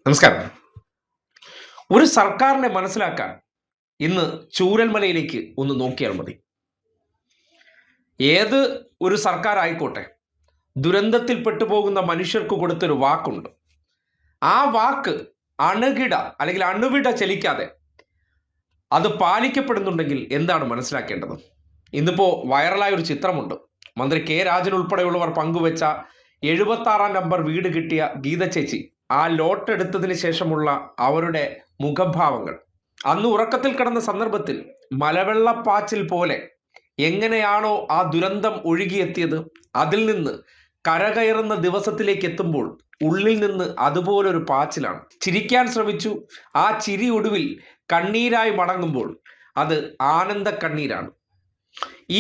നമസ്കാരം. ഒരു സർക്കാരിനെ മനസ്സിലാക്കാൻ ഇന്ന് ചൂരൽമലയിലേക്ക് ഒന്ന് നോക്കിയാൽ മതി. ഏത് ഒരു സർക്കാർ ആയിക്കോട്ടെ, ദുരന്തത്തിൽ പെട്ടുപോകുന്ന മനുഷ്യർക്ക് കൊടുത്തൊരു വാക്കുണ്ട്. ആ വാക്ക് അണുകിട അല്ലെങ്കിൽ അണുവിട ചലിക്കാതെ അത് പാലിക്കപ്പെടുന്നുണ്ടെങ്കിൽ എന്താണ് മനസ്സിലാക്കേണ്ടത്? ഇന്നിപ്പോൾ വൈറലായ ഒരു ചിത്രമുണ്ട്. മന്ത്രി കെ രാജൻ ഉൾപ്പെടെയുള്ളവർ പങ്കുവെച്ച 76-ാം നമ്പർ വീട് കിട്ടിയ ഗീത ചേച്ചി ആ ലോട്ട് എടുത്തതിന് ശേഷമുള്ള അവരുടെ മുഖഭാവങ്ങൾ. അന്ന് ഉറക്കത്തിൽ കിടന്ന സന്ദർഭത്തിൽ മലവെള്ളപ്പാച്ചിൽ പോലെ എങ്ങനെയാണോ ആ ദുരന്തം ഒഴുകിയെത്തിയത്, അതിൽ നിന്ന് കരകയറുന്ന ദിവസത്തിലേക്ക് എത്തുമ്പോൾ ഉള്ളിൽ നിന്ന് അതുപോലൊരു പാച്ചിലാണ്. ചിരിക്കാൻ ശ്രമിച്ചു, ആ ചിരി ഒടുവിൽ കണ്ണീരായി മടങ്ങുമ്പോൾ അത് ആനന്ദ കണ്ണീരാണ്.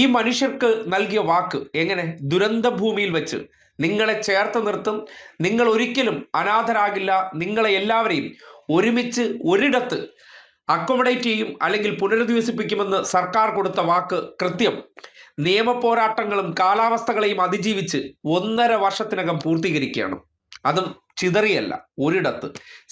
ഈ മനുഷ്യർക്ക് നൽകിയ വാക്ക് എങ്ങനെ ദുരന്ത ഭൂമിയിൽ വെച്ച് നിങ്ങളെ ചേർത്ത് നിർത്തും, നിങ്ങൾ ഒരിക്കലും അനാഥരാകില്ല, നിങ്ങളെ എല്ലാവരെയും ഒരുമിച്ച് ഒരിടത്ത് അക്കോമഡേറ്റ് ചെയ്യും അല്ലെങ്കിൽ പുനരധിവസിപ്പിക്കുമെന്ന് സർക്കാർ കൊടുത്ത വാക്ക് കൃത്യം നിയമപോരാട്ടങ്ങളും കാലാവസ്ഥകളെയും അതിജീവിച്ച് 1.5 വർഷത്തിനകം പൂർത്തീകരിക്കുകയാണ്. അതും ചിതറിയല്ല, ഒരിടത്ത്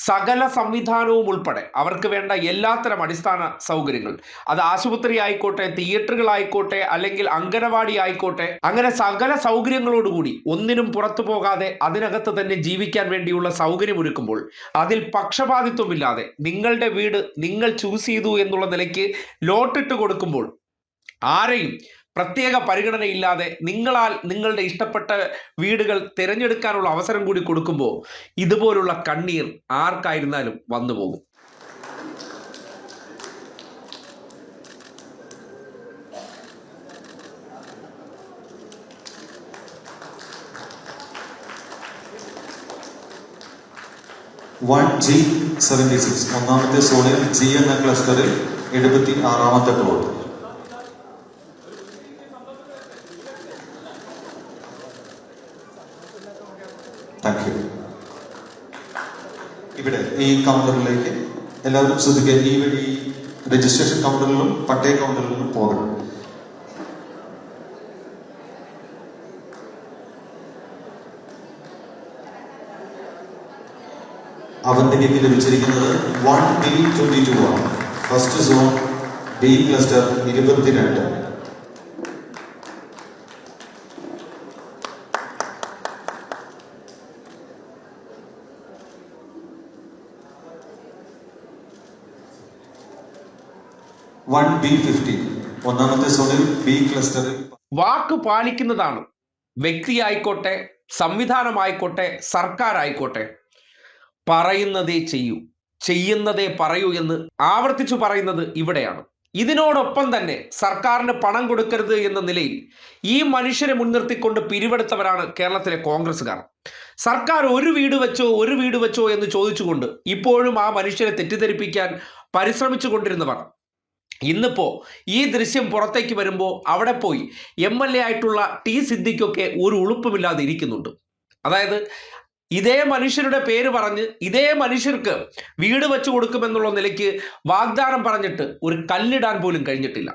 സകല സംവിധാനവും ഉൾപ്പെടെ അവർക്ക് വേണ്ട എല്ലാത്തരം അടിസ്ഥാന സൗകര്യങ്ങൾ, അത് ആശുപത്രി ആയിക്കോട്ടെ, തിയേറ്ററുകളായിക്കോട്ടെ, അല്ലെങ്കിൽ അംഗനവാടി ആയിക്കോട്ടെ, അങ്ങനെ സകല സൗകര്യങ്ങളോടുകൂടി ഒന്നിനും പുറത്തു പോകാതെ അതിനകത്ത് തന്നെ ജീവിക്കാൻ വേണ്ടിയുള്ള സൗകര്യമൊരുക്കുമ്പോൾ അതിൽ പക്ഷപാതിത്വമില്ലാതെ നിങ്ങളുടെ വീട് നിങ്ങൾ ചൂസ് ചെയ്തു എന്നുള്ള നിലയ്ക്ക് ലോട്ടിട്ട് കൊടുക്കുമ്പോൾ ആരെയും പ്രത്യേക പരിഗണനയില്ലാതെ നിങ്ങളുടെ ഇഷ്ടപ്പെട്ട വീടുകൾ തിരഞ്ഞെടുക്കാനുള്ള അവസരം കൂടി കൊടുക്കുമ്പോൾ ഇതുപോലുള്ള കണ്ണീർ ആർക്കായിരുന്നാലും വന്നു പോകും. ഒന്നാമത്തെ സോണിൽ ജി എന്ന ക്ലസ്റ്ററിൽ 76-ാമത്തെ പ്ലോട്ട്. ഇവിടെ ഈ കൗണ്ടറിലേക്ക് എല്ലാവരും ശ്രദ്ധിക്കുക. ഈ രജിസ്ട്രേഷൻ കൗണ്ടറിലും പട്ടയ കൗണ്ടറിലും പോകണം. അവന്തികയ്ക്ക് ലഭിച്ചിരിക്കുന്നത് 1B22 ആണ്. First zone B cluster 22. ഒന്നാമത്തെ സോണിൽ ബി ക്ലസ്റ്ററിൽ. വാക്ക് പാലിക്കുന്നതാണ് വ്യക്തിയായിക്കോട്ടെ, സംവിധാനമായിക്കോട്ടെ, സർക്കാരായിക്കോട്ടെ, പറയുന്നതേ ചെയ്യൂ, ചെയ്യുന്നതേ പറയൂ എന്ന് ആവർത്തിച്ചു പറയുന്നത് ഇവിടെയാണ്. ഇതിനോടൊപ്പം തന്നെ സർക്കാരിന് പണം കൊടുക്കരുത് എന്ന നിലയിൽ ഈ മനുഷ്യരെ മുൻനിർത്തിക്കൊണ്ട് പിരിവെടുത്തവരാണ് കേരളത്തിലെ കോൺഗ്രസ്സുകാർ. സർക്കാർ ഒരു വീട് വെച്ചോ എന്ന് ചോദിച്ചുകൊണ്ട് ഇപ്പോഴും ആ മനുഷ്യരെ തെറ്റിദ്ധരിപ്പിക്കാൻ പരിശ്രമിച്ചു കൊണ്ടിരുന്നവർ ഇന്നിപ്പോൾ ഈ ദൃശ്യം പുറത്തേക്ക് വരുമ്പോൾ അവിടെ പോയി MLA ആയിട്ടുള്ള ടി സിദ്ദിഖൊക്കെ ഒരു ഉളുപ്പുമില്ലാതെ ഇരിക്കുന്നുണ്ട്. അതായത് ഇതേ മനുഷ്യരുടെ പേര് പറഞ്ഞ് ഇതേ മനുഷ്യർക്ക് വീട് വെച്ചു കൊടുക്കുമെന്നുള്ള നിലയ്ക്ക് വാഗ്ദാനം പറഞ്ഞിട്ട് ഒരു കല്ലിടാൻ പോലും കഴിഞ്ഞിട്ടില്ല.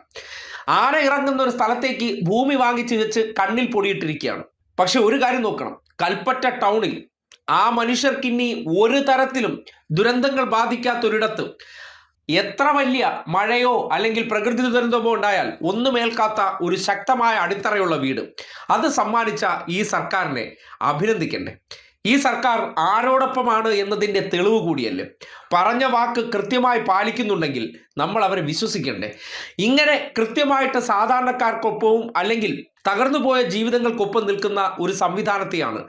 ആന ഇറങ്ങുന്ന ഒരു സ്ഥലത്തേക്ക് ഭൂമി വാങ്ങിച്ചു വെച്ച് കണ്ണിൽ പൊടിയിട്ടിരിക്കുകയാണ്. പക്ഷെ ഒരു കാര്യം നോക്കണം, കൽപ്പറ്റ ടൗണിൽ ആ മനുഷ്യർക്കിനി ഒരു തരത്തിലും ദുരന്തങ്ങൾ ബാധിക്കാത്തൊരിടത്ത് എത്ര വലിയ മഴയോ അല്ലെങ്കിൽ പ്രകൃതി ദുരന്തമോ ഉണ്ടായാൽ ഒന്നും ഏൽക്കാത്ത ഒരു ശക്തമായ അടിത്തറയുള്ള വീട് അത് സമ്മാനിച്ച ഈ സർക്കാരിനെ അഭിനന്ദിക്കണ്ടേ? ഈ സർക്കാർ ആരോടൊപ്പമാണ് എന്നതിൻ്റെ തെളിവ് കൂടിയല്ലേ? പറഞ്ഞ വാക്ക് കൃത്യമായി പാലിക്കുന്നുണ്ടെങ്കിൽ നമ്മൾ അവരെ വിശ്വസിക്കണ്ടേ? ഇങ്ങനെ കൃത്യമായിട്ട് സാധാരണക്കാർക്കൊപ്പവും അല്ലെങ്കിൽ തകർന്നുപോയ ജീവിതങ്ങൾക്കൊപ്പം നിൽക്കുന്ന ഒരു സംവിധാനത്തെയാണ്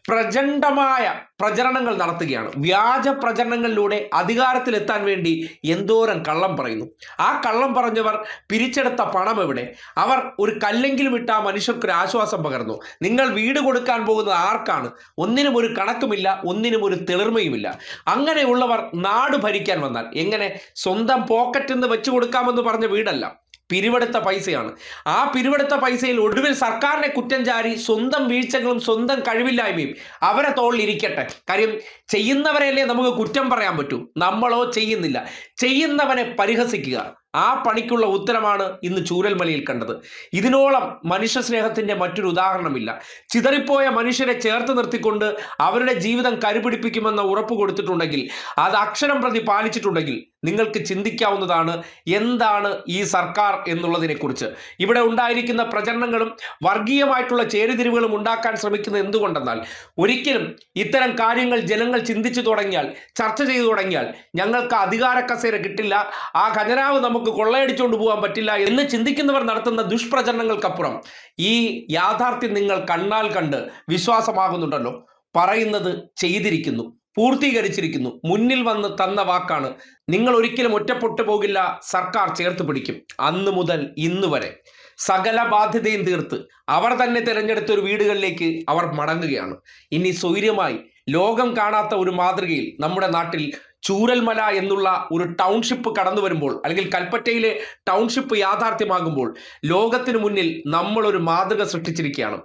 പ്രചണ്ഡമായ പ്രചരണങ്ങൾ നടത്തുകയാണ്. വ്യാജ പ്രചരണങ്ങളിലൂടെ അധികാരത്തിലെത്താൻ വേണ്ടി എന്തോരം കള്ളം പറയുന്നു. ആ കള്ളം പറഞ്ഞവർ പിരിച്ചെടുത്ത പണം എവിടെ? അവർ ഒരു കല്ലെങ്കിലും ഇട്ട മനുഷ്യർക്കൊരു ആശ്വാസം പകർന്നു. നിങ്ങൾ വീട് കൊടുക്കാൻ പോകുന്നത് ആർക്കാണ്? ഒന്നിനും ഒരു കണക്കുമില്ല, ഒന്നിനും ഒരു തെളിർമയുമില്ല. അങ്ങനെയുള്ളവർ നാട് ഭരിക്കാൻ വന്നാൽ എങ്ങനെ? സ്വന്തം പോക്കറ്റിൽ നിന്ന് വെച്ചു കൊടുക്കാമെന്ന് പറഞ്ഞ വീടല്ല, പിരിവെടുത്ത പൈസയാണ്. ആ പിരിവെടുത്ത പൈസയിൽ ഒടുവിൽ സർക്കാരിനെ കുറ്റം ചാരി സ്വന്തം വീഴ്ചകളും സ്വന്തം കഴിവില്ലായ്മയും അവരെ തോളിലിരിക്കട്ടെ. കാര്യം ചെയ്യുന്നവരെയല്ലേ നമുക്ക് കുറ്റം പറയാൻ പറ്റൂ. നമ്മളോ ചെയ്യുന്നില്ല. ചെയ്യുന്നവനെ പരിഹസിക്കുക, ആ പണിക്കുള്ള ഉത്തരമാണ് ഇന്ന് ചൂരൽമലയിൽ കണ്ടത്. ഇതിനോളം മനുഷ്യ സ്നേഹത്തിന്റെ മറ്റൊരു ഉദാഹരണമില്ല. ചിതറിപ്പോയ മനുഷ്യരെ ചേർത്ത് നിർത്തിക്കൊണ്ട് അവരുടെ ജീവിതം കരുപിടിപ്പിക്കുമെന്ന ഉറപ്പ് കൊടുത്തിട്ടുണ്ടെങ്കിൽ, അത് അക്ഷരം പ്രതി പാലിച്ചിട്ടുണ്ടെങ്കിൽ നിങ്ങൾക്ക് ചിന്തിക്കാവുന്നതാണ് എന്താണ് ഈ സർക്കാർ എന്നുള്ളതിനെക്കുറിച്ച്. ഇവിടെ ഉണ്ടായിരിക്കുന്ന പ്രചരണങ്ങളും വർഗീയമായിട്ടുള്ള ചേരിതിരിവുകളും ഉണ്ടാക്കാൻ ശ്രമിക്കുന്നത് എന്തുകൊണ്ടെന്നാൽ, ഒരിക്കലും ഇത്തരം കാര്യങ്ങൾ ജനങ്ങൾ ചിന്തിച്ചു തുടങ്ങിയാൽ, ചർച്ച ചെയ്തു തുടങ്ങിയാൽ ഞങ്ങൾക്ക് അധികാര കസേര കിട്ടില്ല, ആ ഖജനാവ് നമുക്ക് കൊള്ളയടിച്ചുകൊണ്ട് പോകാൻ പറ്റില്ല എന്ന് ചിന്തിക്കുന്നവർ നടത്തുന്ന ദുഷ്പ്രചരണങ്ങൾക്കപ്പുറം ഈ യാഥാർത്ഥ്യം നിങ്ങൾ കണ്ണാൽ കണ്ട് വിശ്വാസമാകുന്നുണ്ടല്ലോ. പറയുന്നത് ചെയ്തിരിക്കുന്നു, പൂർത്തീകരിച്ചിരിക്കുന്നു, മുന്നിൽ വന്ന് തന്ന വാക്കാണ്. നിങ്ങൾ ഒരിക്കലും ഒറ്റപ്പെട്ടു പോകില്ല, സർക്കാർ ചേർത്ത് പിടിക്കും. അന്ന് മുതൽ ഇന്ന് വരെ സകല ബാധ്യതയും തീർത്ത് അവർ തന്നെ തിരഞ്ഞെടുത്ത ഒരു വീടുകളിലേക്ക് അവർ മടങ്ങുകയാണ്. ഇനി സ്വൈര്യമായി ലോകം കാണാത്ത ഒരു മാതൃകയിൽ നമ്മുടെ നാട്ടിൽ ചൂരൽമല എന്നുള്ള ഒരു ടൗൺഷിപ്പ് കടന്നു വരുമ്പോൾ, അല്ലെങ്കിൽ കൽപ്പറ്റയിലെ ടൗൺഷിപ്പ് യാഥാർത്ഥ്യമാകുമ്പോൾ ലോകത്തിനു മുന്നിൽ നമ്മളൊരു മാതൃക സൃഷ്ടിച്ചിരിക്കുകയാണ്.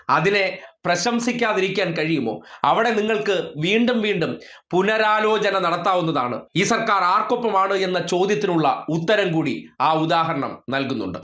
അതിനെ പ്രശംസിക്കാതിരിക്കാൻ കഴിയുമോ? അവിടെ നിങ്ങൾക്ക് വീണ്ടും വീണ്ടും പുനരാലോചന നടത്താവുന്നതാണ്. ഈ സർക്കാർ ആർക്കൊപ്പമാണ് എന്ന ചോദ്യത്തിനുള്ള ഉത്തരം കൂടി ആ ഉദാഹരണം നൽകുന്നുണ്ട്.